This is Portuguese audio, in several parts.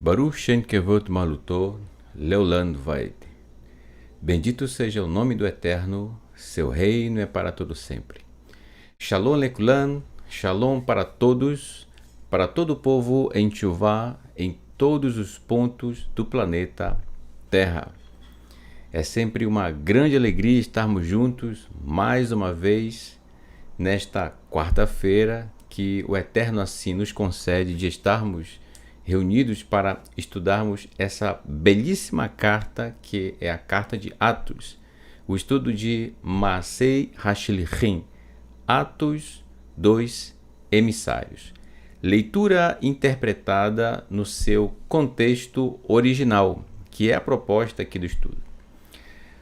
Baruch Shem Kevod Maluto, Leolam Vaed. Bendito seja o nome do Eterno, seu reino é para todo sempre. Shalom Lekulam, Shalom para todos, para todo o povo em Teshuvá, em todos os pontos do planeta Terra. É sempre uma grande alegria estarmos juntos mais uma vez nesta quarta-feira que o Eterno assim nos concede de estarmos reunidos para estudarmos essa belíssima carta que é a carta de Atos, o estudo de Maasei Hashlichim, Atos dos Emissários. Leitura interpretada no seu contexto original, que é a proposta aqui do estudo.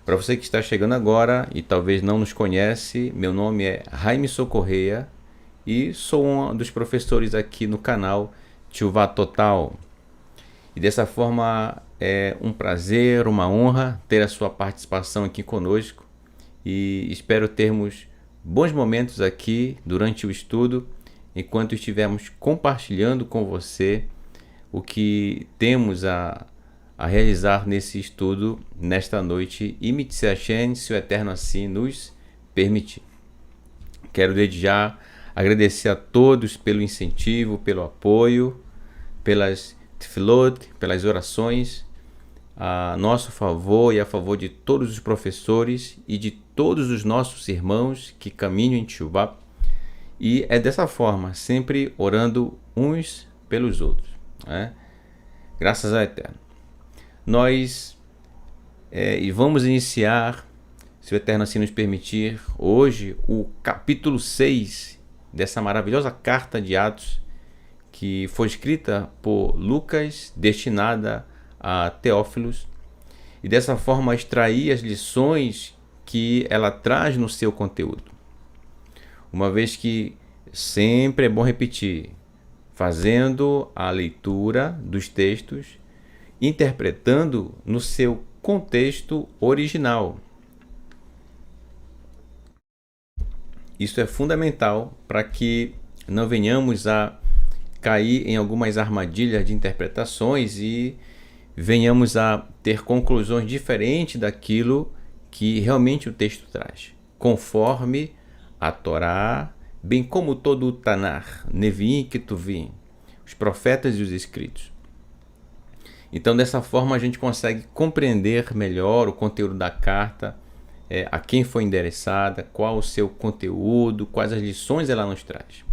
Para você que está chegando agora e talvez não nos conhece, meu nome é Jaime Socorreia e sou um dos professores aqui no canal Teshuvá Total. E dessa forma é um prazer, uma honra ter a sua participação aqui conosco e espero termos bons momentos aqui durante o estudo, enquanto estivermos compartilhando com você o que temos a realizar nesse estudo nesta noite, e Mitzvah Hashem, se o Eterno assim nos permitir. Quero desde já agradecer a todos pelo incentivo, pelo apoio, pelas tefilot, pelas orações a nosso favor e a favor de todos os professores e de todos os nossos irmãos que caminham em Teshuvá. E é dessa forma, sempre orando uns pelos outros, né? Graças ao Eterno. Nós vamos iniciar, se o Eterno assim nos permitir, hoje o capítulo 6 dessa maravilhosa carta de Atos, que foi escrita por Lucas, destinada a Teófilos, e dessa forma extrair as lições que ela traz no seu conteúdo. Uma vez que sempre é bom repetir, fazendo a leitura dos textos, interpretando no seu contexto original. Isso é fundamental para que não venhamos a cair em algumas armadilhas de interpretações e venhamos a ter conclusões diferentes daquilo que realmente o texto traz, conforme a Torá, bem como todo o Tanar, Neviim e Ketuvim, os profetas e os escritos. Então, dessa forma, a gente consegue compreender melhor o conteúdo da carta, a quem foi endereçada, qual o seu conteúdo, quais as lições ela nos traz.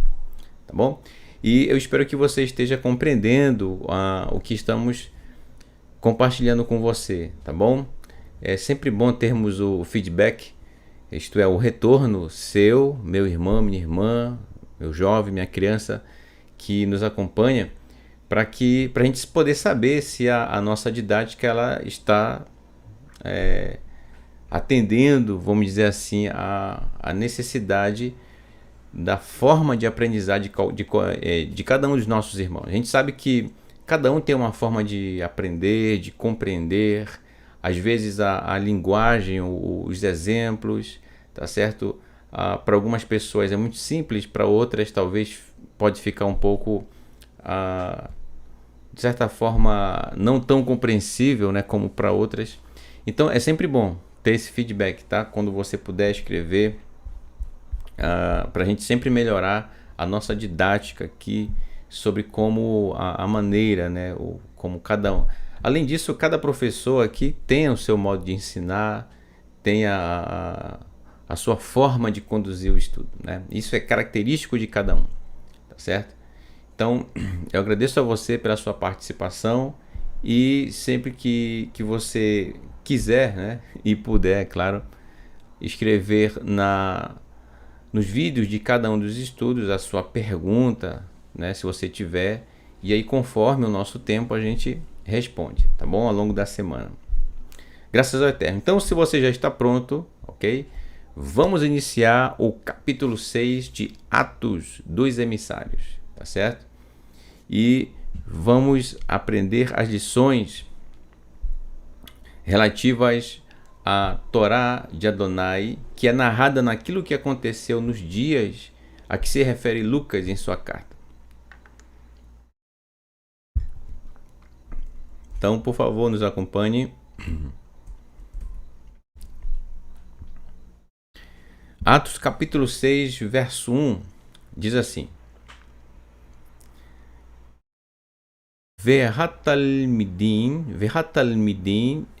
Tá bom? E eu espero que você esteja compreendendo o que estamos compartilhando com você, tá bom? É sempre bom termos o feedback, isto é, o retorno seu, meu irmão, minha irmã, meu jovem, minha criança que nos acompanha, para a gente poder saber se a nossa didática ela está atendendo, vamos dizer assim, a necessidade da forma de aprendizagem de cada um dos nossos irmãos. A gente sabe que cada um tem uma forma de aprender, de compreender, às vezes a linguagem, os exemplos, tá certo? Para algumas pessoas é muito simples, para outras talvez pode ficar um pouco, de certa forma, não tão compreensível, né, como para outras. Então é sempre bom ter esse feedback, tá? Quando você puder escrever, para a gente sempre melhorar a nossa didática aqui sobre como a maneira, né, ou como cada um. Além disso, cada professor aqui tem o seu modo de ensinar, tem a sua forma de conduzir o estudo, né? Isso é característico de cada um, tá certo? Então, eu agradeço a você pela sua participação e sempre que você quiser, né, e puder, é claro, escrever nos vídeos de cada um dos estudos a sua pergunta, né, se você tiver, e aí conforme o nosso tempo a gente responde, tá bom? Ao longo da semana. Graças ao Eterno. Então, se você já está pronto, ok? Vamos iniciar o capítulo 6 de Atos dos Emissários, tá certo? E vamos aprender as lições relativas à Torá de Adonai, que é narrada naquilo que aconteceu nos dias a que se refere Lucas em sua carta. Então, por favor, nos acompanhe. Atos capítulo 6, verso 1, diz assim: Verhatalmidim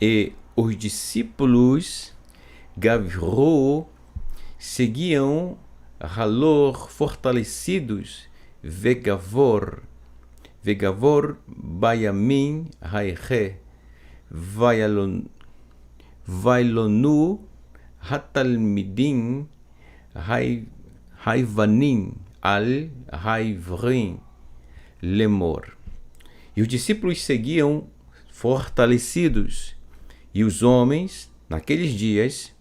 e os discípulos Gavrou seguiam Halor fortalecidos Vegavor Bayamin Haiche Vailonu Hatalmidim Haivanim al Haivrim Lemor. E os discípulos seguiam fortalecidos, e os homens, naqueles dias,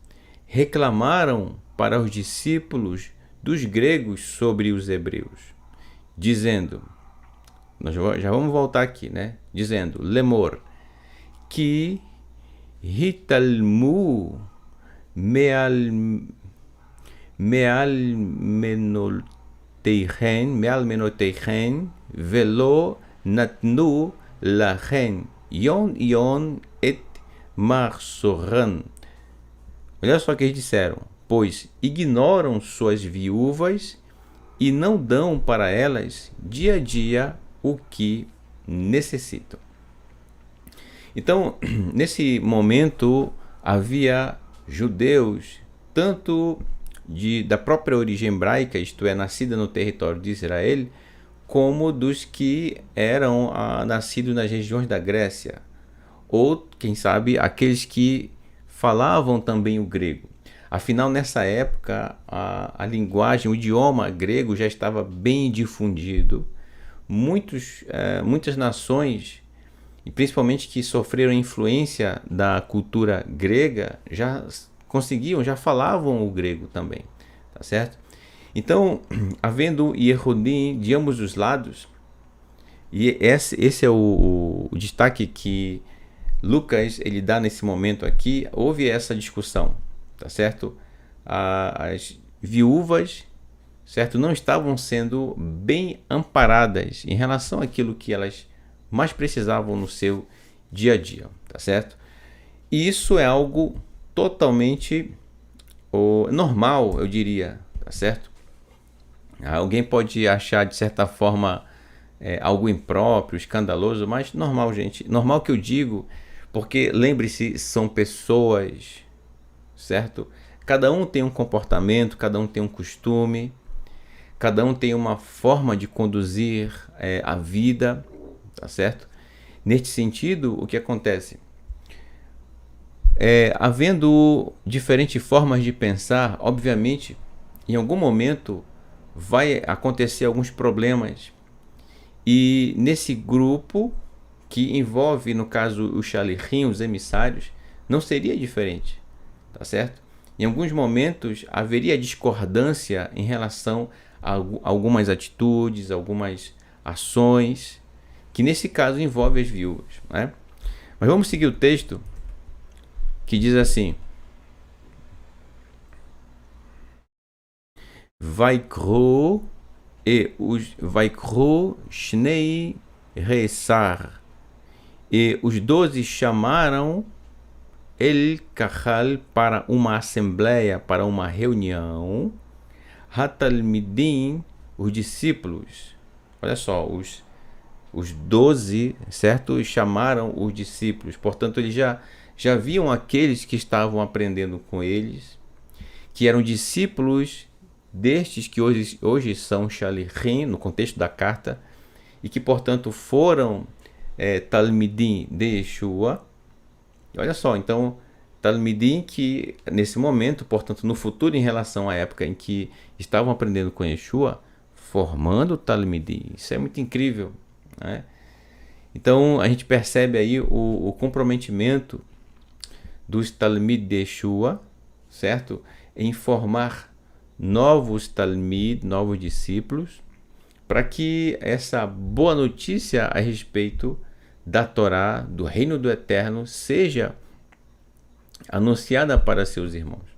reclamaram para os discípulos dos gregos sobre os hebreus, dizendo, nós já vamos voltar aqui, né? Dizendo, Lemor, que hitalmu meal menoteichen velo natnu lachen yon et marsoran. Olha só o que eles disseram: pois ignoram suas viúvas e não dão para elas dia a dia o que necessitam. Então, nesse momento, havia judeus, tanto da própria origem hebraica, isto é, nascida no território de Israel, como dos que eram nascidos nas regiões da Grécia, ou, quem sabe, aqueles que falavam também o grego. Afinal, nessa época, a linguagem, o idioma grego já estava bem difundido. Muitas nações, e principalmente que sofreram influência da cultura grega, já falavam o grego também, tá certo? Então, havendo Yehudim de ambos os lados, e esse é o destaque que Lucas ele dá nesse momento aqui, houve essa discussão, tá certo? As viúvas, certo, não estavam sendo bem amparadas em relação àquilo que elas mais precisavam no seu dia a dia, tá certo? E isso é algo totalmente normal, eu diria, tá certo? Alguém pode achar de certa forma algo impróprio, escandaloso, mas normal, gente. Normal que eu digo, porque lembre-se, são pessoas, certo? Cada um tem um comportamento, cada um tem um costume, cada um tem uma forma de conduzir a vida, tá certo? Neste sentido, o que acontece? Havendo diferentes formas de pensar, obviamente, em algum momento vai acontecer alguns problemas. E nesse grupo, que envolve, no caso, os shalichim, os emissários, não seria diferente, tá certo? Em alguns momentos haveria discordância em relação a algumas atitudes, algumas ações, que nesse caso envolve as viúvas, né? Mas vamos seguir o texto, que diz assim: Vaikro Shnei Resar, e os 12 chamaram El Kahal para uma assembleia, para uma reunião. Hatalmidim, os discípulos, olha só, os 12, certo? Chamaram os discípulos, portanto eles já viam aqueles que estavam aprendendo com eles, que eram discípulos destes que hoje são shalichim, no contexto da carta, e que portanto foram Talmidim de Yeshua. Olha só, então Talmidim que nesse momento, portanto no futuro, em relação à época em que estavam aprendendo com Yeshua, formando Talmidim. Isso é muito incrível, né? Então a gente percebe aí o comprometimento dos Talmid de Yeshua, certo? Em formar novos Talmid, novos discípulos, para que essa boa notícia a respeito da Torá, do reino do Eterno, seja anunciada para seus irmãos.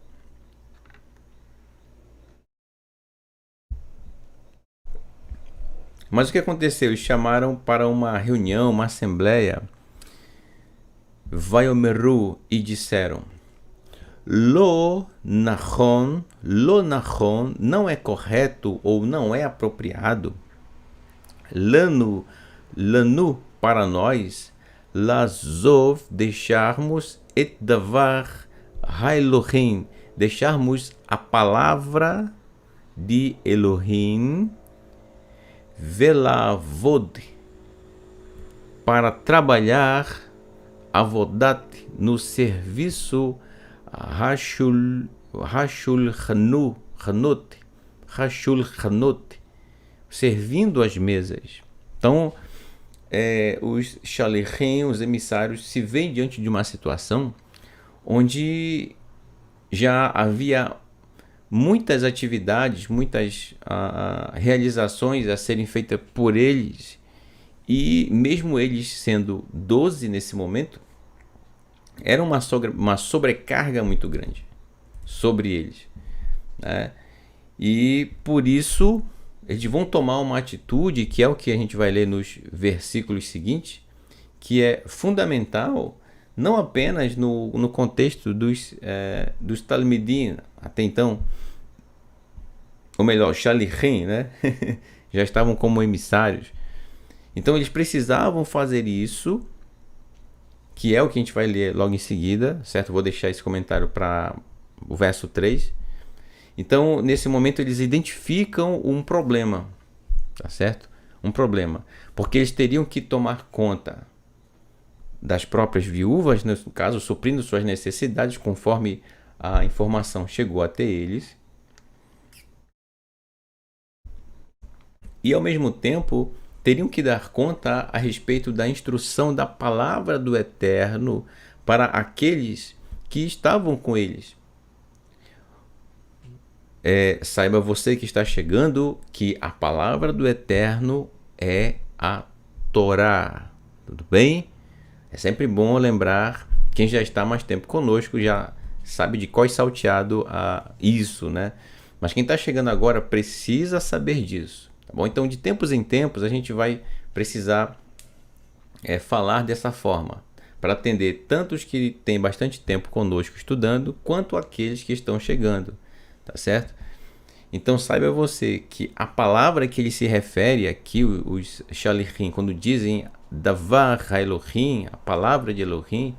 Mas o que aconteceu? Eles chamaram para uma reunião, uma assembleia, Vaiomeru, e disseram: Lo nachon, não é correto ou não é apropriado. Lanu, para nós, lazov, deixarmos et davar ha-Elohim, deixarmos a palavra de Elohim, velavod, para trabalhar avodat, no serviço Hashulchanut, servindo as mesas. Então, os shalichim, os emissários, se veem diante de uma situação onde já havia muitas atividades, muitas realizações a serem feitas por eles, e mesmo eles sendo 12 nesse momento, era uma sobrecarga muito grande sobre eles, né? E por isso eles vão tomar uma atitude, que é o que a gente vai ler nos versículos seguintes, que é fundamental, não apenas no contexto dos Talmidim, até então, ou melhor, Shalichim, né? Já estavam como emissários. Então eles precisavam fazer isso, que é o que a gente vai ler logo em seguida, certo? Vou deixar esse comentário para o verso 3. Então, nesse momento, eles identificam um problema, tá certo? Um problema. Porque eles teriam que tomar conta das próprias viúvas, no caso, suprindo suas necessidades, conforme a informação chegou até eles. E, ao mesmo tempo, teriam que dar conta a respeito da instrução da palavra do Eterno para aqueles que estavam com eles. Saiba você que está chegando que a palavra do Eterno é a Torá. Tudo bem? É sempre bom lembrar, quem já está mais tempo conosco já sabe de qual é salteado isso, né? Mas quem está chegando agora precisa saber disso. Tá bom? Então, de tempos em tempos, a gente vai precisar falar dessa forma, para atender tanto os que têm bastante tempo conosco estudando, quanto aqueles que estão chegando, tá certo? Então, saiba você que a palavra que ele se refere aqui, os Shalichim, quando dizem Davar ha-Elohim, a palavra de Elohim,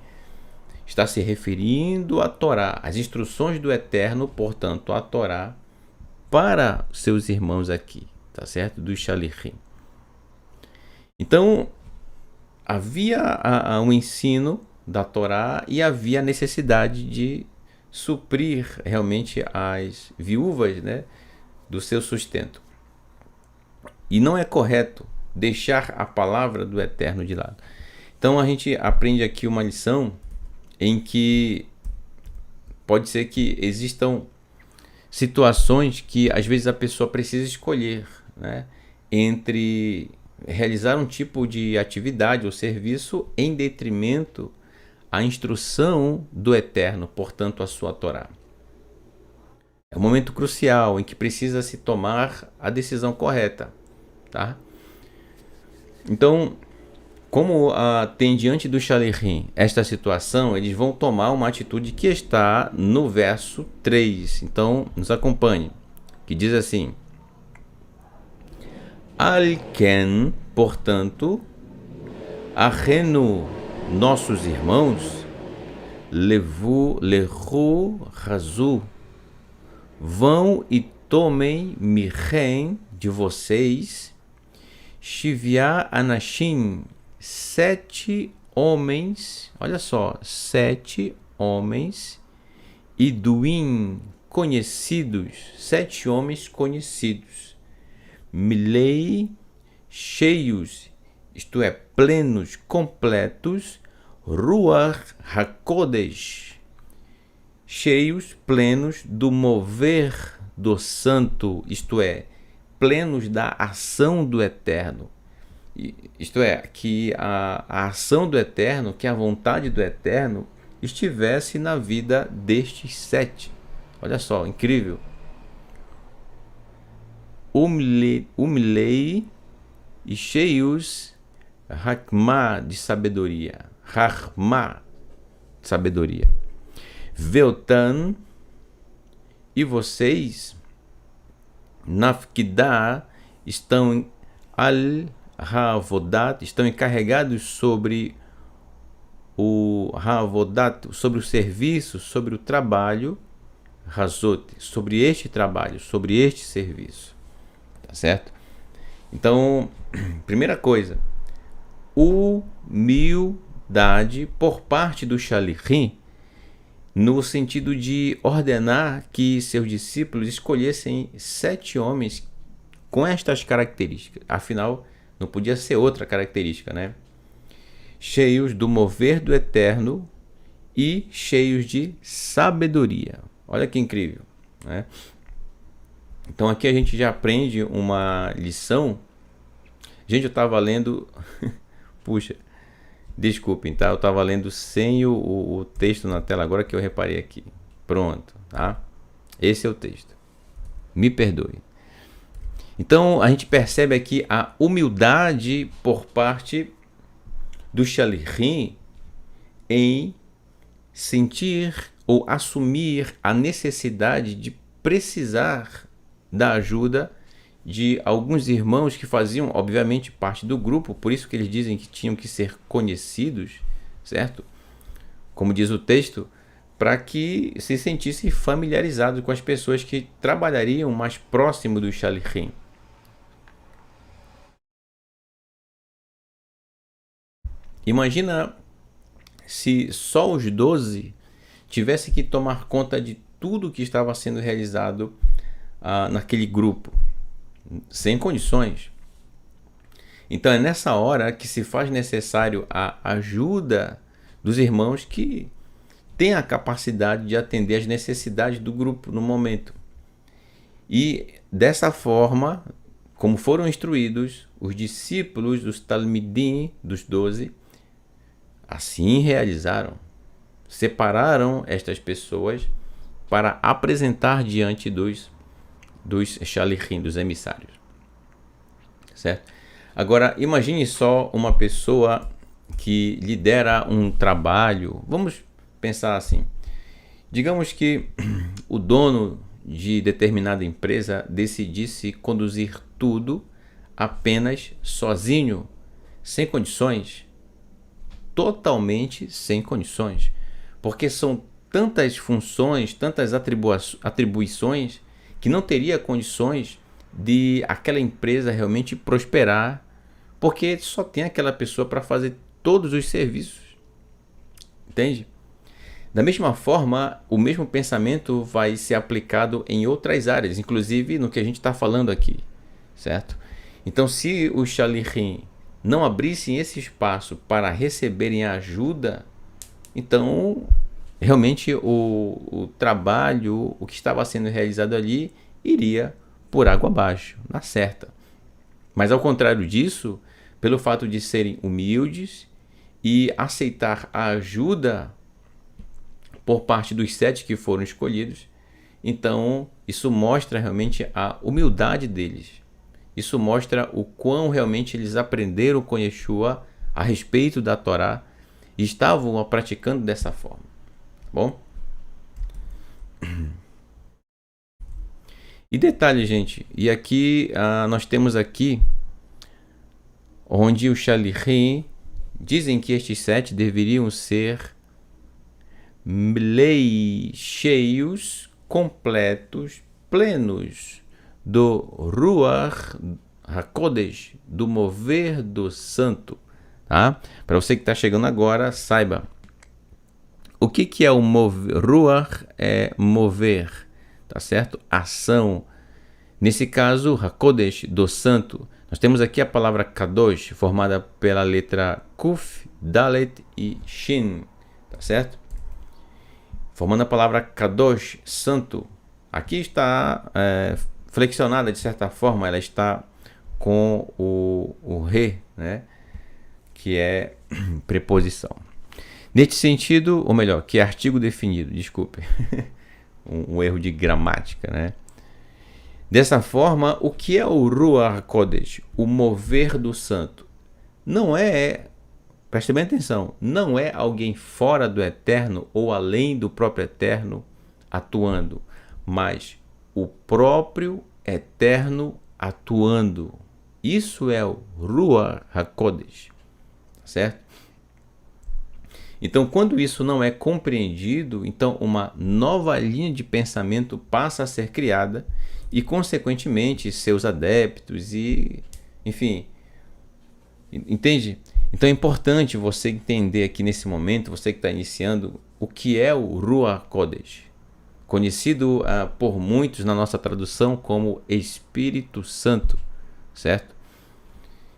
está se referindo à Torá, as instruções do Eterno, portanto, a Torá, para seus irmãos aqui, tá certo? Dos Shalichim. Então, havia um ensino da Torá e havia a necessidade de suprir realmente as viúvas, né, do seu sustento. E não é correto deixar a palavra do Eterno de lado. Então, a gente aprende aqui uma lição em que pode ser que existam situações que às vezes a pessoa precisa escolher, né, entre realizar um tipo de atividade ou serviço em detrimento à instrução do Eterno, portanto a sua Torá. É um momento crucial em que precisa se tomar a decisão correta, tá? Então, como tem diante do Shalichim esta situação, eles vão tomar uma atitude que está no verso 3. Então, nos acompanhe, que diz assim: Alken, portanto, Arrenu, nossos irmãos, Lehu Razu, vão e tomem Mirem de vocês, Shivia Anashim, 7 homens, olha só, 7 homens, Iduim, conhecidos, 7 homens conhecidos, Milei, cheios, isto é, plenos, completos, Ruach HaKodesh, cheios, plenos do mover do santo, isto é, plenos da ação do Eterno. Isto é, que a ação do Eterno, que a vontade do Eterno estivesse na vida destes 7. Olha só, incrível. Umilei e cheios Hakma, de sabedoria. Rahma, sabedoria. Veotan, e vocês, Nafkidah, estão al-Havodat, estão encarregados sobre o Havodat, sobre o serviço, sobre o trabalho, Hazot, sobre este trabalho, sobre este serviço. Tá certo? Então, primeira coisa, humildade por parte do Shalichim, no sentido de ordenar que seus discípulos escolhessem 7 homens com estas características. Afinal, não podia ser outra característica, né? Cheios do mover do eterno e cheios de sabedoria. Olha que incrível, né? Então aqui a gente já aprende uma lição. Gente, eu estava lendo... Puxa, desculpem, tá? Eu estava lendo sem o texto na tela, agora que eu reparei aqui. Pronto, tá? Esse é o texto. Me perdoe. Então, a gente percebe aqui a humildade por parte do Shalichim em sentir ou assumir a necessidade de precisar da ajuda de alguns irmãos que faziam, obviamente, parte do grupo, por isso que eles dizem que tinham que ser conhecidos, certo? Como diz o texto, para que se sentissem familiarizados com as pessoas que trabalhariam mais próximo do Shalichim. Imagina se só os 12 tivessem que tomar conta de tudo que estava sendo realizado naquele grupo, sem condições. Então é nessa hora que se faz necessário a ajuda dos irmãos que têm a capacidade de atender às necessidades do grupo no momento. E dessa forma, como foram instruídos, os discípulos dos Talmidim, dos 12, assim realizaram. Separaram estas pessoas para apresentar diante dos Shalichim, dos emissários. Certo? Agora, imagine só uma pessoa que lidera um trabalho. Vamos pensar assim. Digamos que o dono de determinada empresa decidisse conduzir tudo apenas sozinho, sem condições. Totalmente sem condições. Porque são tantas funções, tantas atribuições, que não teria condições de aquela empresa realmente prosperar, porque só tem aquela pessoa para fazer todos os serviços. Entende? Da mesma forma, o mesmo pensamento vai ser aplicado em outras áreas, inclusive no que a gente está falando aqui, certo? Então, se os Shalichim não abrissem esse espaço para receberem a ajuda, então realmente o trabalho, o que estava sendo realizado ali, iria por água abaixo, na certa. Mas ao contrário disso, pelo fato de serem humildes e aceitar a ajuda por parte dos 7 que foram escolhidos, então isso mostra realmente a humildade deles. Isso mostra o quão realmente eles aprenderam com Yeshua a respeito da Torá e estavam a praticando dessa forma. Bom? E detalhe, gente, e aqui nós temos aqui onde os Shalichim dizem que estes 7 deveriam ser cheios, completos, plenos do Ruach HaKodesh, do mover do santo. Tá? Para você que está chegando agora, saiba. O que é o mover? Ruach é mover, tá certo? Ação. Nesse caso, HaKodesh, do santo. Nós temos aqui a palavra Kadosh, formada pela letra Kuf, Dalet e Shin, tá certo? Formando a palavra Kadosh, santo. Aqui está flexionada de certa forma, ela está com o re, né? Que é preposição. Neste sentido, ou melhor, que é artigo definido, desculpe, um erro de gramática, né? Dessa forma, o que é o Ruach HaKodesh, o mover do santo? Não é Preste bem atenção, não é alguém fora do eterno ou além do próprio eterno atuando, mas o próprio eterno atuando. Isso é o Ruach HaKodesh, certo? Então, quando isso não é compreendido, então uma nova linha de pensamento passa a ser criada e, consequentemente, seus adeptos e, enfim, entende? Então é importante você entender aqui nesse momento, você que está iniciando, o que é o Ruach Kodesh, conhecido por muitos na nossa tradução como Espírito Santo, certo?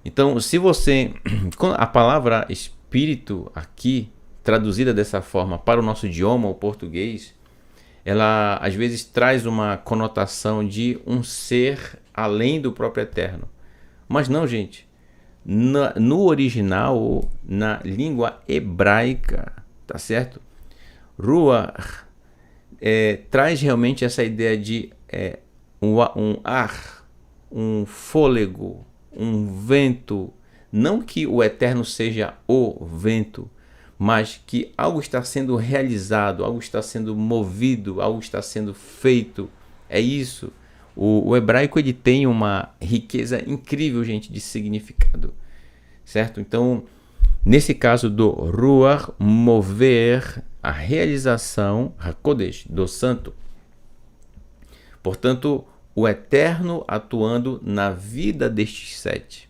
Então, se você, a palavra Espírito aqui, traduzida dessa forma para o nosso idioma, o português, ela às vezes traz uma conotação de um ser além do próprio eterno. Mas não, gente. No original, na língua hebraica, tá certo? Ruach traz realmente essa ideia de um ar, um fôlego, um vento. Não que o eterno seja o vento, mas que algo está sendo realizado, algo está sendo movido, algo está sendo feito. É isso. O hebraico ele tem uma riqueza incrível, gente, de significado, certo? Então, nesse caso do Ruach, mover a realização, HaKodesh, do santo. Portanto, o eterno atuando na vida destes 7.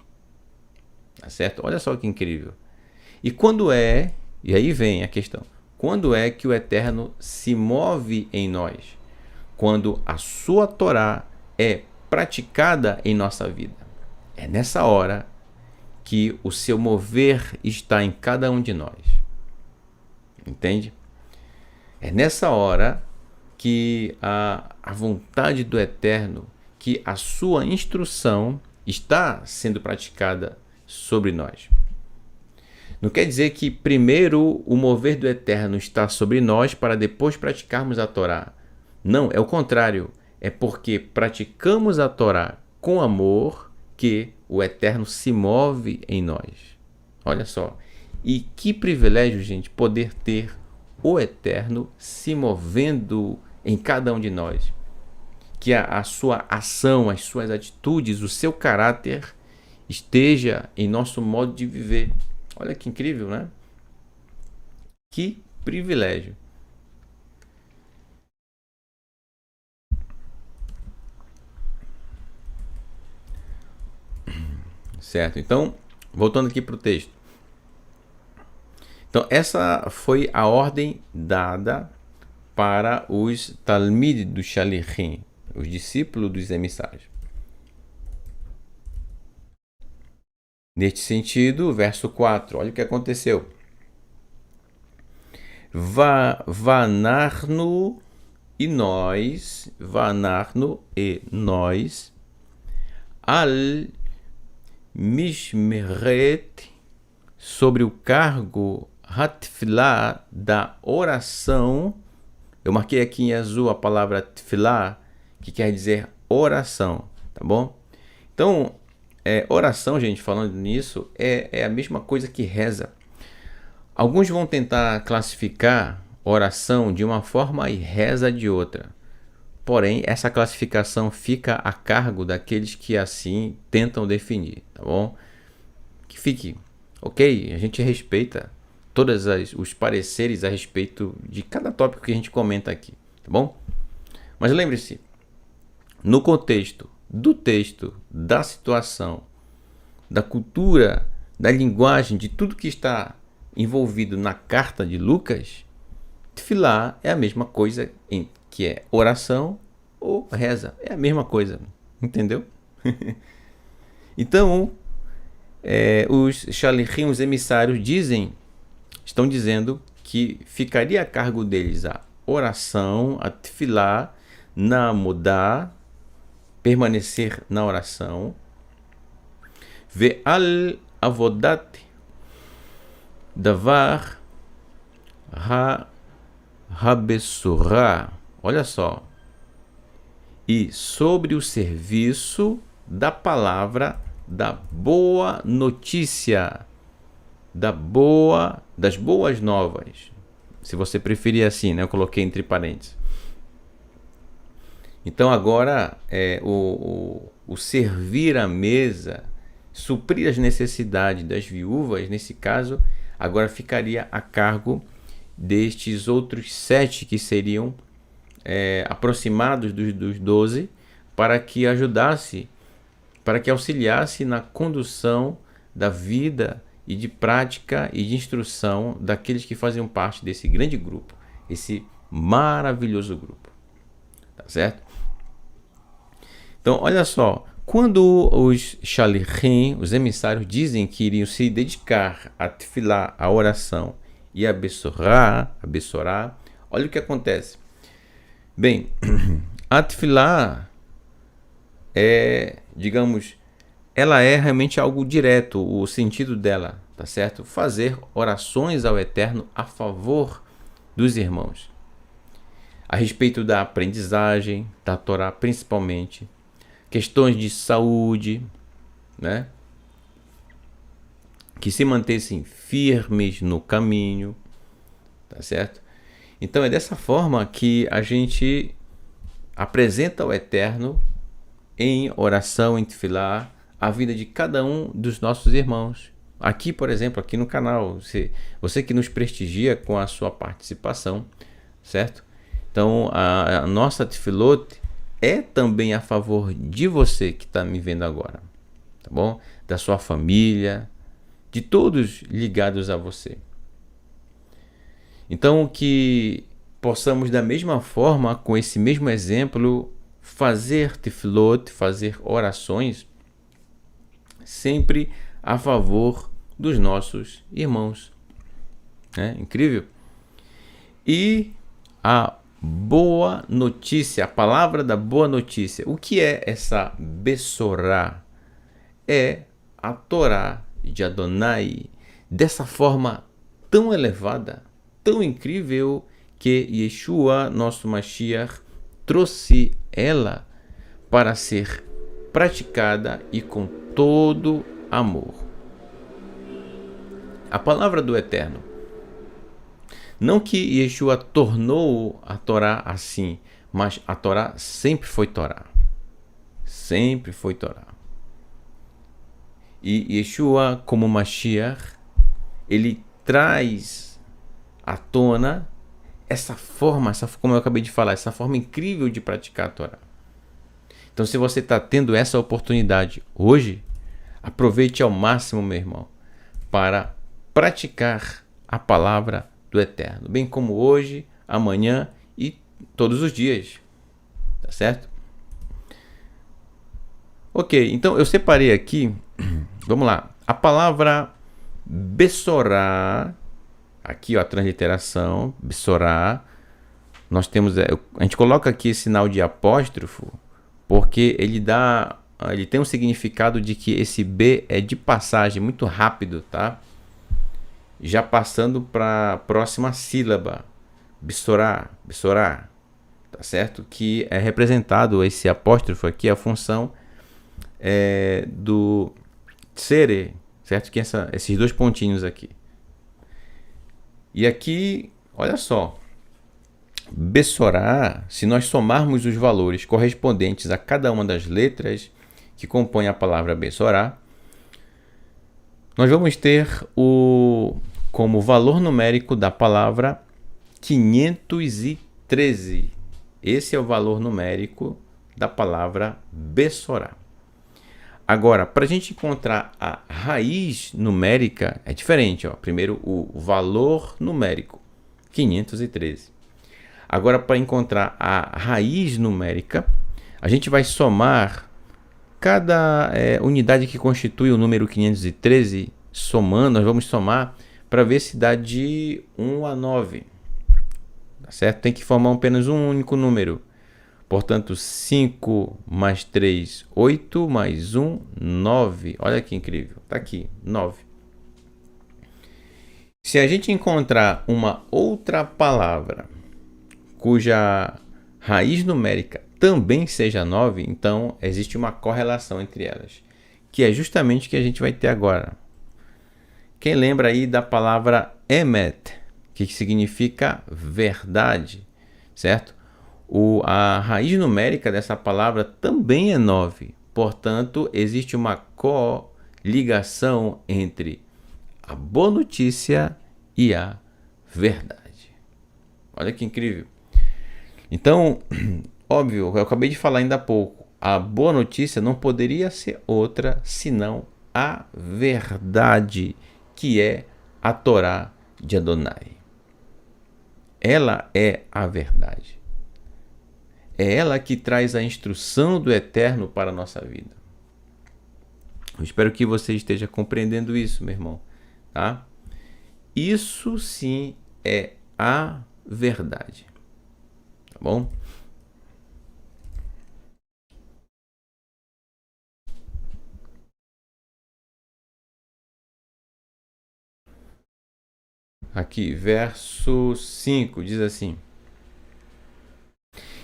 Tá certo? Olha só que incrível. E quando é, e aí vem a questão, quando é que o eterno se move em nós? Quando a sua Torá é praticada em nossa vida. É nessa hora que o seu mover está em cada um de nós. Entende? É nessa hora que a vontade do eterno, que a sua instrução está sendo praticada sobre nós. Não quer dizer que primeiro o mover do eterno está sobre nós para depois praticarmos a Torá. Não, é o contrário. É porque praticamos a Torá com amor que o eterno se move em nós. Olha só. E que privilégio, gente, poder ter o eterno se movendo em cada um de nós. Que a sua ação, as suas atitudes, o seu caráter esteja em nosso modo de viver. Olha que incrível, né? Que privilégio. Certo? Então, voltando aqui para o texto. Então, essa foi a ordem dada para os Talmid do Shalichim, os discípulos dos emissários. Neste sentido, verso 4, olha o que aconteceu. Vanarno e nós, al mishmeret, sobre o cargo hatfilah da oração. Eu marquei aqui em azul a palavra tfilah, que quer dizer oração, tá bom? Então, oração, gente, falando nisso, é a mesma coisa que reza. Alguns vão tentar classificar oração de uma forma e reza de outra. Porém, essa classificação fica a cargo daqueles que assim tentam definir, tá bom? Que fique, ok? A gente respeita todos os pareceres a respeito de cada tópico que a gente comenta aqui, tá bom? Mas lembre-se, no contexto do texto, da situação, da cultura, da linguagem, de tudo que está envolvido na carta de Lucas, tefilá é a mesma coisa que é oração ou reza. É a mesma coisa, entendeu? Então, os shalichim, os emissários, estão dizendo que ficaria a cargo deles a oração, a tefilá, na mudar, permanecer na oração, ve'al avodat davar ha-besurah, olha só, e sobre o serviço da palavra da boa notícia. das boas novas. Se você preferir assim, né? Eu coloquei entre parênteses. Então agora o servir à mesa, suprir as necessidades das viúvas, nesse caso, agora ficaria a cargo destes outros 7 que seriam aproximados dos 12, para que ajudasse, para que auxiliasse na condução da vida e de prática e de instrução daqueles que faziam parte desse grande grupo, esse maravilhoso grupo. Tá certo? Então, olha só, quando os shalichim, os emissários, dizem que iriam se dedicar a tefilá, a oração, e a bessorá, olha o que acontece. Bem, a tefilá digamos, ela é realmente algo direto, o sentido dela, tá certo? Fazer orações ao Eterno a favor dos irmãos. A respeito da aprendizagem, da Torá principalmente, questões de saúde, né? Que se mantessem firmes no caminho, tá certo? Então é dessa forma que a gente apresenta ao Eterno em oração, em tefilá, a vida de cada um dos nossos irmãos. Aqui, por exemplo, aqui no canal, você que nos prestigia com a sua participação, certo? Então, a nossa tefilot é também a favor de você que está me vendo agora, tá bom? Da sua família, de todos ligados a você. Então, que possamos da mesma forma, com esse mesmo exemplo, fazer tefilot, fazer orações, sempre a favor dos nossos irmãos. Incrível? E a boa notícia, a palavra da boa notícia. O que é essa bessorá? É a Torá de Adonai, dessa forma tão elevada, tão incrível, que Yeshua, nosso Mashiach, trouxe ela para ser praticada e com todo amor. A palavra do Eterno. Não que Yeshua tornou a Torá assim, mas a Torá sempre foi Torá. Sempre foi Torá. E Yeshua, como Mashiach, ele traz à tona essa forma, como eu acabei de falar, essa forma incrível de praticar a Torá. Então, se você está tendo essa oportunidade hoje, aproveite ao máximo, meu irmão, para praticar a palavra do Eterno, bem como hoje, amanhã e todos os dias. Tá certo? Ok, então eu separei aqui, vamos lá, a palavra bessorá, aqui ó, a transliteração, bessorá, nós temos, a gente coloca aqui esse sinal de apóstrofo, porque ele tem um significado de que esse B é de passagem, muito rápido, tá? Já passando para a próxima sílaba, bessorá, tá certo? Que é representado esse apóstrofo aqui, a função do tsere, certo? Que esses dois pontinhos aqui. E aqui, olha só, bessorá, se nós somarmos os valores correspondentes a cada uma das letras que compõem a palavra bessorá, nós vamos ter como valor numérico da palavra 513. Esse é o valor numérico da palavra bessorá. Agora, para a gente encontrar a raiz numérica, é diferente. Ó. Primeiro, o valor numérico, 513. Agora, para encontrar a raiz numérica, a gente vai somar cada unidade que constitui o número 513, somando, nós vamos somar para ver se dá de 1 a 9. Tá certo? Tem que formar apenas um único número. Portanto, 5 mais 3, 8, mais 1, 9. Olha que incrível. Está aqui, 9. Se a gente encontrar uma outra palavra cuja raiz numérica também seja 9, então existe uma correlação entre elas, que é justamente o que a gente vai ter agora. Quem lembra aí da palavra emet, que significa verdade, certo? A raiz numérica dessa palavra também é 9. Portanto, existe uma coligação entre a boa notícia e a verdade. Olha que incrível. Então, óbvio, eu acabei de falar ainda há pouco, a boa notícia não poderia ser outra senão a verdade, que é a Torá de Adonai. Ela é a verdade. É ela que traz a instrução do Eterno para a nossa vida. Eu espero que você esteja compreendendo isso, meu irmão. Tá? Isso sim é a verdade. Tá bom? Aqui, verso 5, diz assim: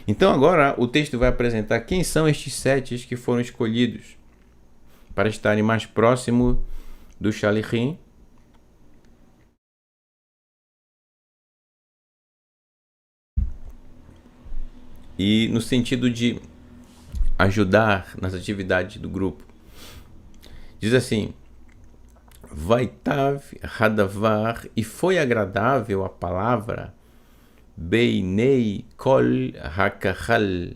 então agora o texto vai apresentar quem são estes 7 que foram escolhidos para estarem mais próximo do Shalichim. E no sentido de ajudar nas atividades do grupo. Diz assim: Vaitav Hadavar, e foi agradável a palavra, Beinei Kol Hakahal,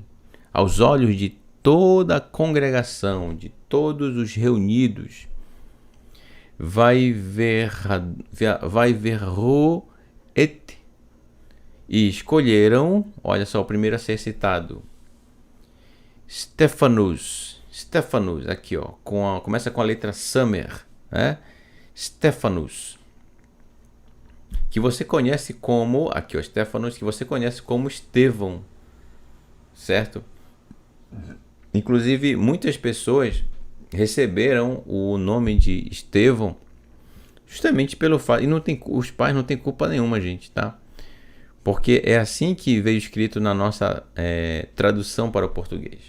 aos olhos de toda a congregação, de todos os reunidos. Vai ver et, e escolheram, olha só, o primeiro a ser citado, Stefanus, aqui ó, começa com a letra Samer, né? Stefanus, que você conhece como, aqui ó, Stefanus, que você conhece como Estevão, certo? Inclusive, muitas pessoas receberam o nome de Estevão justamente pelo fato, e os pais não têm culpa nenhuma, gente, tá? Porque é assim que veio escrito na nossa tradução para o português.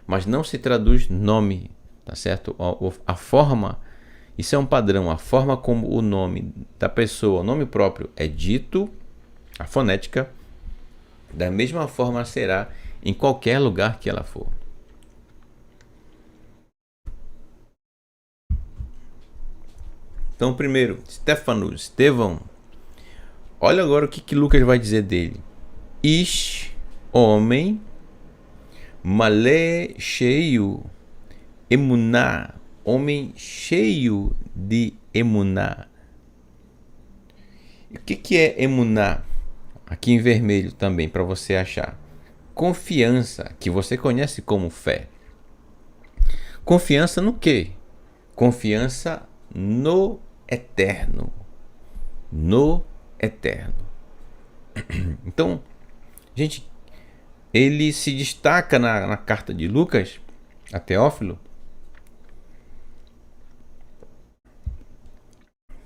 Mas não se traduz nome, tá certo? A forma, isso é um padrão, a forma como o nome da pessoa, o nome próprio é dito, a fonética, da mesma forma será em qualquer lugar que ela for. Então, primeiro, Stefanus, Estevão. Olha agora o que Lucas vai dizer dele. Ish, homem, malé, cheio, emuná, homem cheio de emuná. O que é emuná? Aqui em vermelho também, para você achar. Confiança, que você conhece como fé. Confiança no quê? Confiança no eterno. No eterno. Então, gente, ele se destaca na carta de Lucas a Teófilo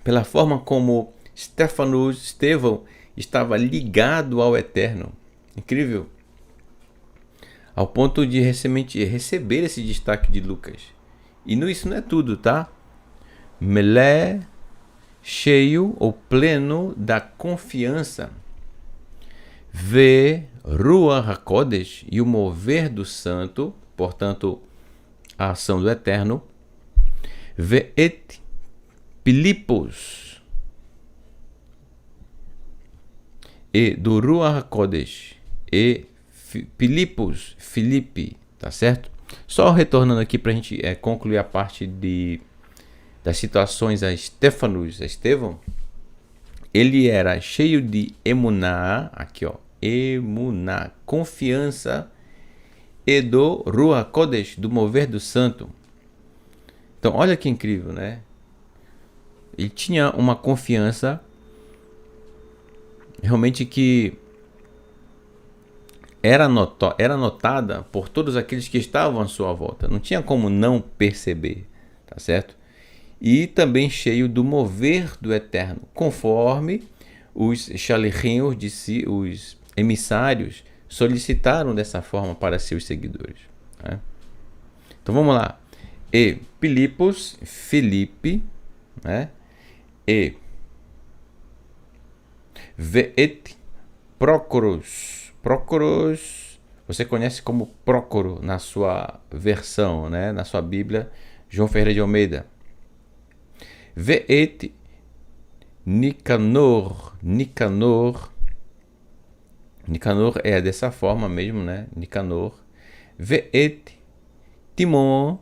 pela forma como Estevão estava ligado ao eterno. Incrível. Ao ponto de receber esse destaque de Lucas. E isso não é tudo, tá? Melé, cheio ou pleno da confiança. Vê Ruach HaKodesh, e o mover do santo, portanto, a ação do eterno. Vê et Pilipos, e do Ruach HaKodesh, e Pilipos, Filipe, tá certo? Só retornando aqui para a gente concluir a parte das situações a Stefanus, a Estevão. Ele era cheio de emuná, aqui ó, emuná, confiança, e do Ruach Kodesh, do mover do santo. Então, olha que incrível, né? Ele tinha uma confiança realmente que era notada por todos aqueles que estavam à sua volta. Não tinha como não perceber, tá certo? E também cheio do mover do eterno, conforme os shalichim, os emissários, solicitaram dessa forma para seus seguidores, né? Então vamos lá. E Pilipos, Filipe, né? E. Ve'et Prócoros. Prócoros, você conhece como Prócoro na sua versão, né? Na sua Bíblia, João Ferreira de Almeida. Ve'et Nicanor. Nicanor é dessa forma mesmo, né? Nicanor. Ve'et Timon,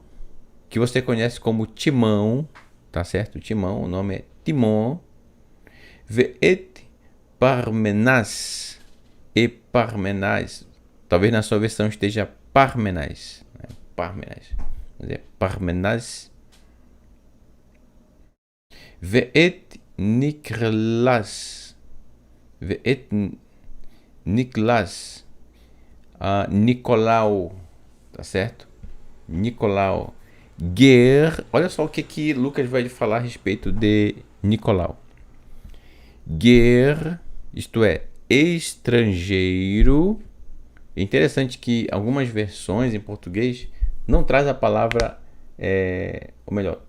que você conhece como Timão, tá certo? Timão, o nome é Timon. Ve'et Parmenas. E Parmenas. Talvez na sua versão esteja Parmenas. Né? Parmenas. Parmenas. Ve'et Niklas. Ve'et Niklas. Nicolau. Tá certo? Nicolau. Ger. Olha só o que Lucas vai falar a respeito de Nicolau. Ger, isto é, estrangeiro. É interessante que algumas versões em português não traz a palavra, ou melhor,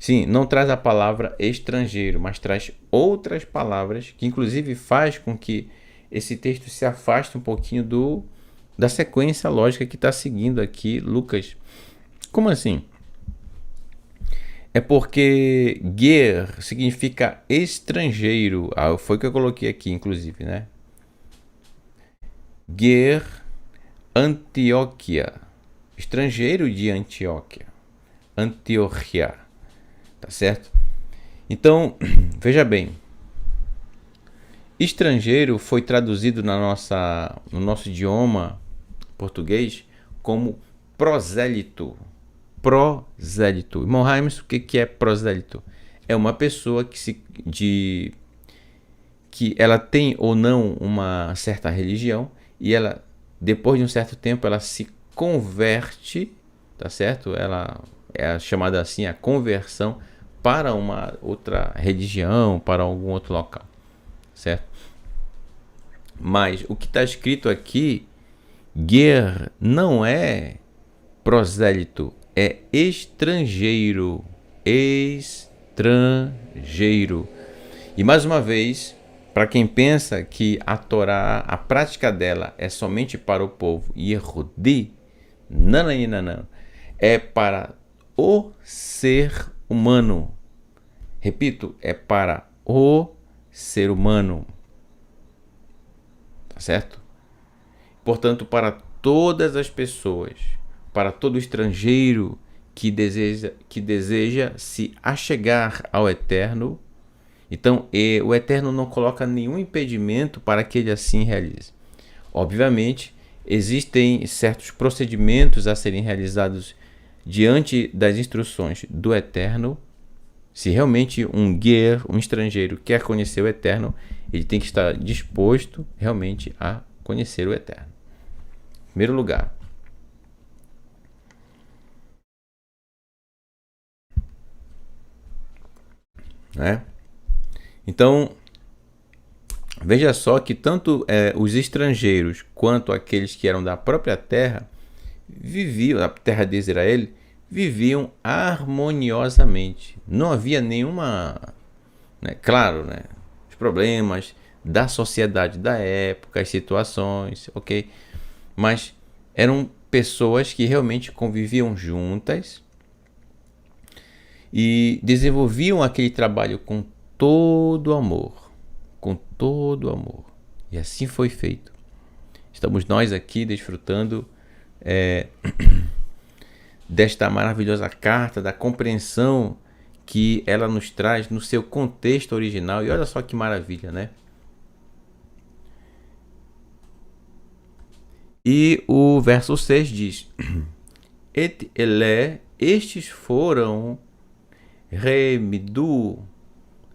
sim, não traz a palavra estrangeiro, mas traz outras palavras que inclusive faz com que esse texto se afaste um pouquinho da sequência lógica que está seguindo aqui Lucas. Como assim? É porque ger significa estrangeiro. Foi o que eu coloquei aqui, inclusive, né? Ger Antioquia. Estrangeiro de Antioquia. Antioquia. Tá certo? Então, veja bem. Estrangeiro foi traduzido no nosso idioma português como prosélito. Prosélito. Irmão Raimes, o que é prosélito? É uma pessoa que ela tem ou não uma certa religião e ela, depois de um certo tempo, ela se converte, tá certo? Ela é chamada assim a conversão para uma outra religião, para algum outro local, certo? Mas o que está escrito aqui, ger, não é prosélito, é estrangeiro. Estrangeiro. E mais uma vez, para quem pensa que a Torá, a prática dela é somente para o povo Yehudi, não. É para o ser humano. Repito, é para o ser humano. Tá certo? Portanto, para todas as pessoas, para todo estrangeiro que deseja se achegar ao Eterno, então o Eterno não coloca nenhum impedimento para que ele assim realize. Obviamente, existem certos procedimentos a serem realizados diante das instruções do Eterno. Se realmente um estrangeiro, quer conhecer o Eterno, ele tem que estar disposto realmente a conhecer o Eterno. Em primeiro lugar, né? Então, veja só que tanto os estrangeiros quanto aqueles que eram da própria terra viviam, a terra de Israel, viviam harmoniosamente. Não havia nenhuma, né, claro, né, os problemas da sociedade da época, as situações, ok? Mas eram pessoas que realmente conviviam juntas e desenvolviam aquele trabalho com todo amor. Com todo amor. E assim foi feito. Estamos nós aqui desfrutando desta maravilhosa carta, da compreensão que ela nos traz no seu contexto original. E olha só que maravilha, né? E o verso 6 diz: Et ele, estes foram remidu,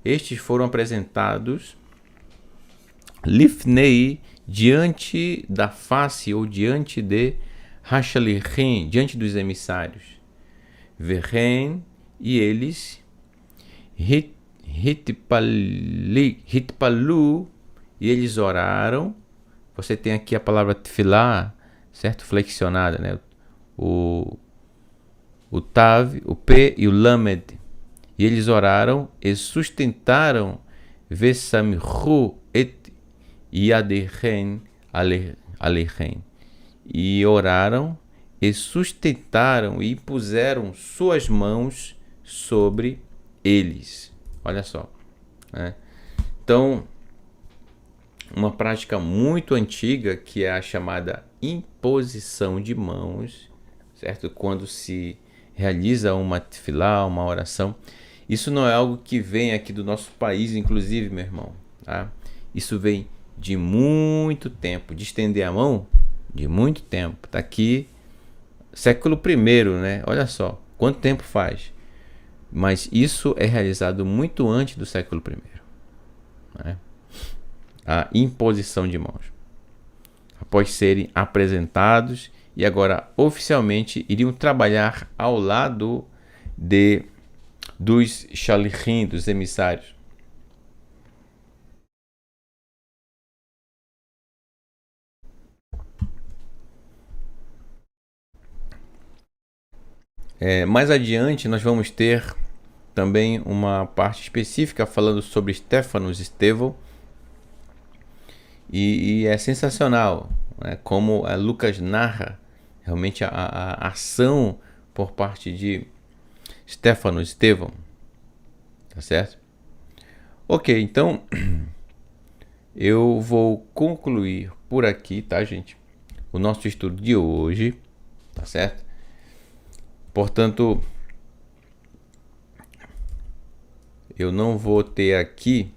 estes foram apresentados lifnei, diante da face ou diante de Hashalirim, diante dos emissários. Verren, e eles hitpalu, e eles oraram. Você tem aqui a palavra tefilá, certo? Flexionada, né? O tav, o p e o lamed. E eles oraram e sustentaram Vesamhu et Yadehen Alechem. E oraram e sustentaram e puseram suas mãos sobre eles. Olha só, né? Então, uma prática muito antiga que é a chamada imposição de mãos, certo? Quando se realiza uma tefilá, uma oração. Isso não é algo que vem aqui do nosso país, inclusive, meu irmão, tá? Isso vem de muito tempo, de estender a mão, de muito tempo. Tá aqui, século I, né? Olha só, quanto tempo faz. Mas isso é realizado muito antes do século I, né? A imposição de mãos. Após serem apresentados e agora oficialmente iriam trabalhar ao lado dos shalichim, dos emissários. Mais adiante nós vamos ter também uma parte específica falando sobre Estevão, e é sensacional, né? Como Lucas narra realmente a ação por parte de Estevão, tá certo? Ok, então eu vou concluir por aqui, tá, gente? O nosso estudo de hoje, tá certo? Portanto, eu não vou ter aqui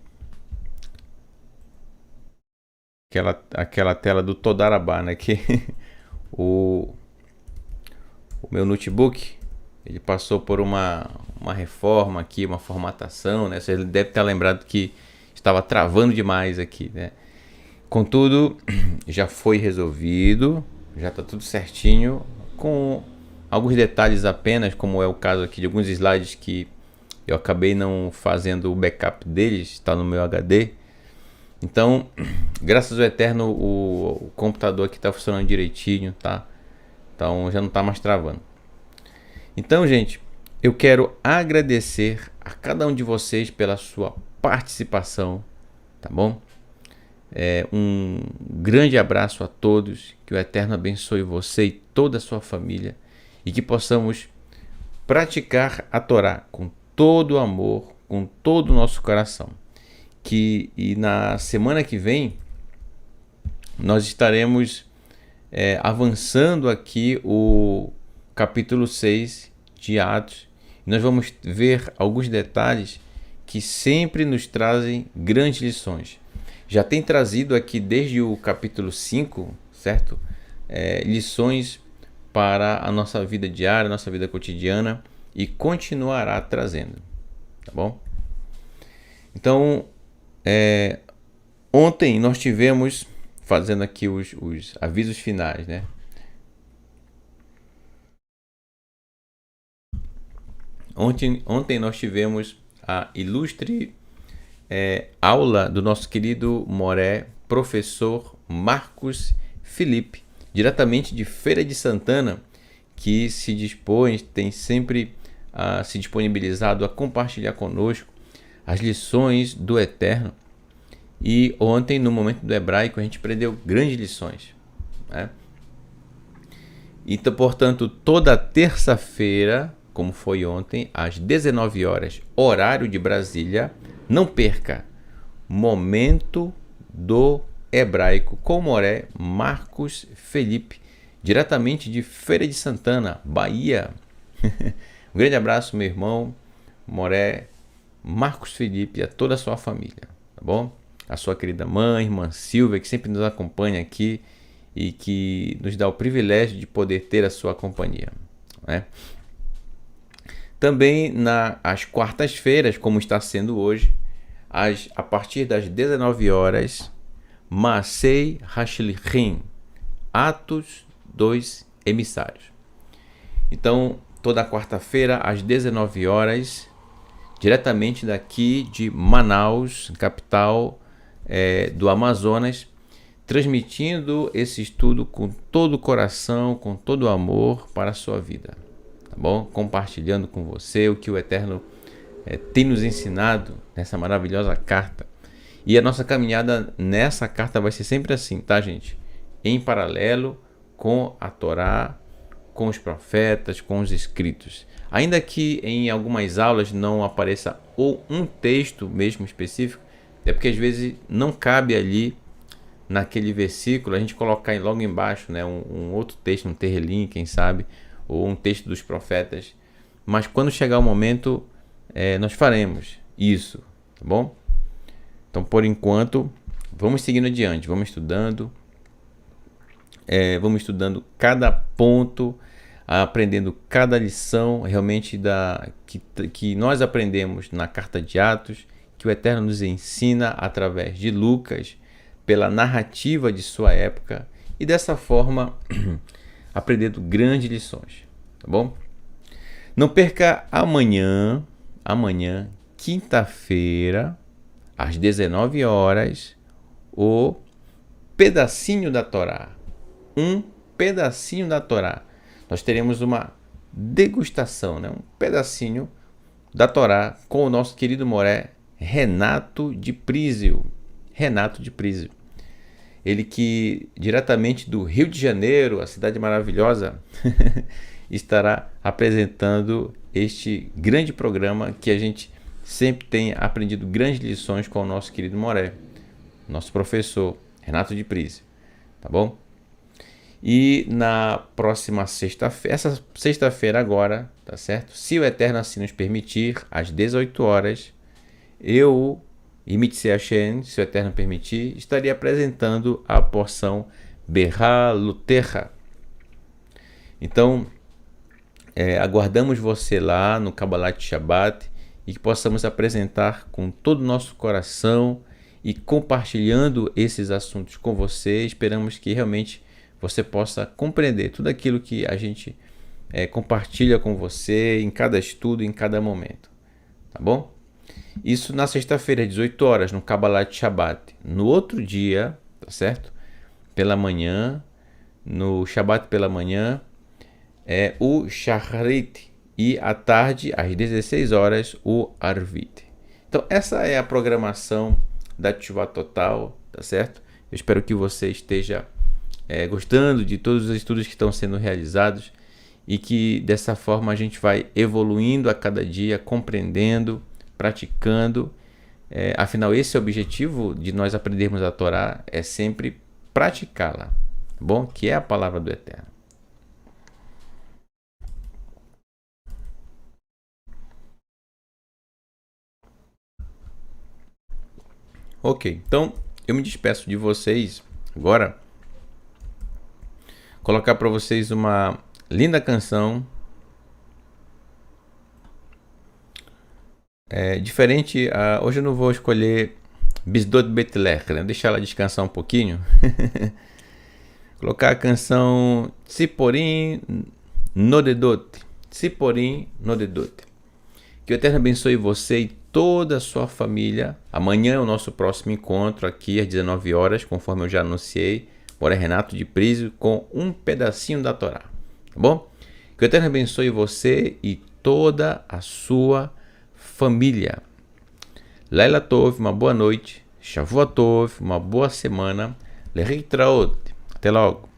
aquela tela do Todarabá, né? Que o meu notebook, ele passou por uma reforma aqui, uma formatação, né? Você deve ter lembrado que estava travando demais aqui, né? Contudo, já foi resolvido, já está tudo certinho, com alguns detalhes apenas, como é o caso aqui de alguns slides que eu acabei não fazendo o backup deles, está no meu HD. Então, graças ao Eterno, o computador aqui está funcionando direitinho, tá? Então já não está mais travando. Então, gente, eu quero agradecer a cada um de vocês pela sua participação, tá bom? Um grande abraço a todos, que o Eterno abençoe você e toda a sua família, e que possamos praticar a Torá com todo o amor, com todo o nosso coração. E na semana que vem nós estaremos avançando aqui o capítulo 6 de Atos. Nós vamos ver alguns detalhes que sempre nos trazem grandes lições. Já tem trazido aqui desde o capítulo 5, certo? Lições para a nossa vida diária, nossa vida cotidiana, e continuará trazendo, tá bom? Então, ontem nós tivemos, fazendo aqui os avisos finais, né? Ontem nós tivemos a ilustre aula do nosso querido Moré, professor Marcos Felipe, diretamente de Feira de Santana, que se dispõe, tem sempre se disponibilizado a compartilhar conosco as lições do Eterno. E ontem, no momento do hebraico, a gente aprendeu grandes lições, né? Então, portanto, toda terça-feira, como foi ontem, às 19 horas, horário de Brasília, não perca Momento do Hebraico com Moré Marcos Felipe, diretamente de Feira de Santana, Bahia. Um grande abraço, meu irmão Moré Marcos Felipe, e a toda a sua família, tá bom? A sua querida mãe, irmã Silvia, que sempre nos acompanha aqui e que nos dá o privilégio de poder ter a sua companhia, né? Também às quartas-feiras, como está sendo hoje, a partir das 19 horas, Maasei Hashlichim, Atos dos Emissários. Então, toda quarta-feira, às 19 horas, diretamente daqui de Manaus, capital do Amazonas, transmitindo esse estudo com todo o coração, com todo o amor para a sua vida, tá bom? Compartilhando com você o que o Eterno tem nos ensinado nessa maravilhosa carta. E a nossa caminhada nessa carta vai ser sempre assim, tá, gente? Em paralelo com a Torá, com os profetas, com os escritos. Ainda que em algumas aulas não apareça ou um texto mesmo específico, é porque às vezes não cabe ali naquele versículo a gente colocar logo embaixo, né, um outro texto, um terrelim, quem sabe, ou um texto dos profetas. Mas quando chegar o momento, nós faremos isso, tá bom? Então, por enquanto, vamos seguindo adiante, vamos estudando cada ponto, aprendendo cada lição realmente que nós aprendemos na carta de Atos, que o Eterno nos ensina através de Lucas, pela narrativa de sua época, e dessa forma aprendendo grandes lições, tá bom? Não perca amanhã, quinta-feira, às 19 horas, o pedacinho da Torá. Um pedacinho da Torá. Nós teremos uma degustação, né? Um pedacinho da Torá com o nosso querido moré Renato de Prísio. Ele que diretamente do Rio de Janeiro, a cidade maravilhosa, estará apresentando este grande programa que a gente sempre tem aprendido grandes lições com o nosso querido moré, nosso professor Renato de Prísio, tá bom? E na próxima sexta-feira, essa sexta-feira agora, tá certo? Se o Eterno assim nos permitir, às 18 horas, eu, Imitse Hashem, se o Eterno permitir, estaria apresentando a porção Berra Luterra. Então, aguardamos você lá no Kabbalat Shabbat e que possamos apresentar com todo o nosso coração e compartilhando esses assuntos com você. Esperamos que realmente você possa compreender tudo aquilo que a gente compartilha com você em cada estudo, em cada momento. Tá bom? Isso na sexta-feira, às 18 horas, no Kabbalat Shabbat. No outro dia, tá certo? Pela manhã, no Shabbat pela manhã, o Shacharit. E à tarde, às 16 horas, o Arvit. Então, essa é a programação da Teshuvah Total, tá certo? Eu espero que você esteja gostando de todos os estudos que estão sendo realizados e que dessa forma a gente vai evoluindo a cada dia, compreendendo, praticando. Afinal, esse é o objetivo de nós aprendermos a Torá, é sempre praticá-la, tá bom? Que é a palavra do Eterno. Ok, então eu me despeço de vocês agora. Colocar para vocês uma linda canção. Diferente, hoje eu não vou escolher Bisdot Betlech, né? Deixar ela descansar um pouquinho. Colocar a canção Tziporim Nodedot. Tziporim Nodedot. Que o Eterno abençoe você e toda a sua família. Amanhã é o nosso próximo encontro aqui às 19 horas, conforme eu já anunciei. Moré Renato de Prísio com um pedacinho da Torá. Tá bom? Que o Eterno abençoe você e toda a sua família. Laila Tov, uma boa noite. Shavua Tov, uma boa semana. Lehitraot. Até logo.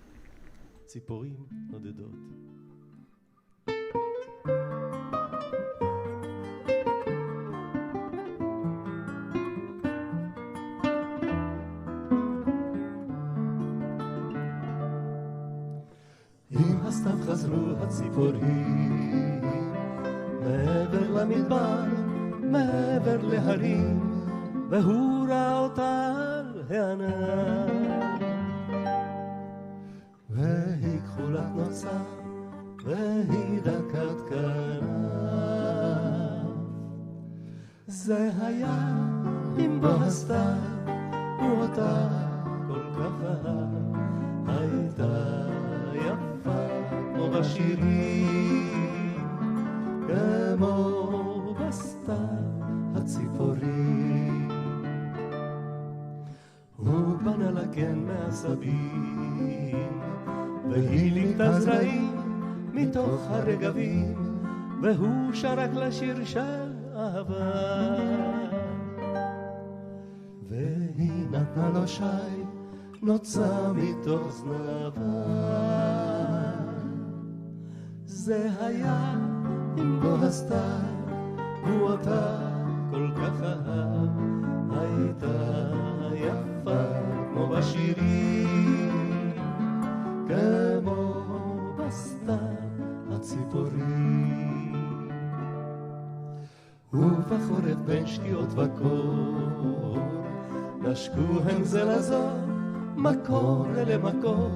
עם הסתיו חזרו הציפורים מעבר למדבר, מעבר להרים, והוא ראה אותה על הענן. והיא כחולת נוצה, והיא דקת כנף. זה היה עם בוא הסתיו, ואותה כל כך אהב, הייתה יפה כמו בשירים, כמו בסתיו הציפורים. הוא בנה לגן מעשבים, והיא לימדה זרעים מתוך הרגבים, והוא שרק לשיר של אהבה, והיא נתנה לו שי נוצה מתוך זנבה. זה היה אם בו הסתר, הוא אותה כל כך אהב, הייתה יפה כמו בשירים, כמו בסתיו הציפורים. ובחורף בין שקיעות וקור, נשקו הם זה לזו מקור למקור,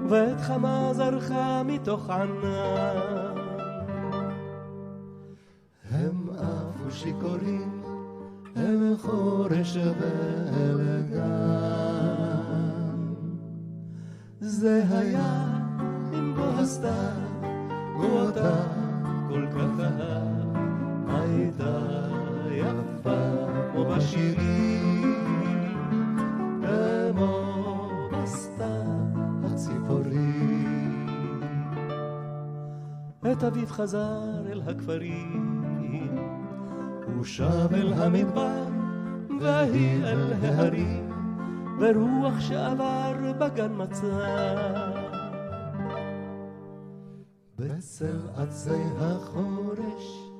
ואת חמה זרחה מתוך ענן. הם עפו שיכורים אל חורש ואל גן. זה היה אם בו הסתיו, הוא אותה כל כך אהב, הייתה יפה כמו בשירים, כמו בסתיו הציפורים. את אביב חזר אל הכפרים, הוא שב אל המדבר, והיא אל ההרים, ורוח שעבר בגן מצא. בצל עצי החורש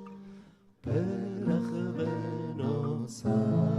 פרח ונוצר.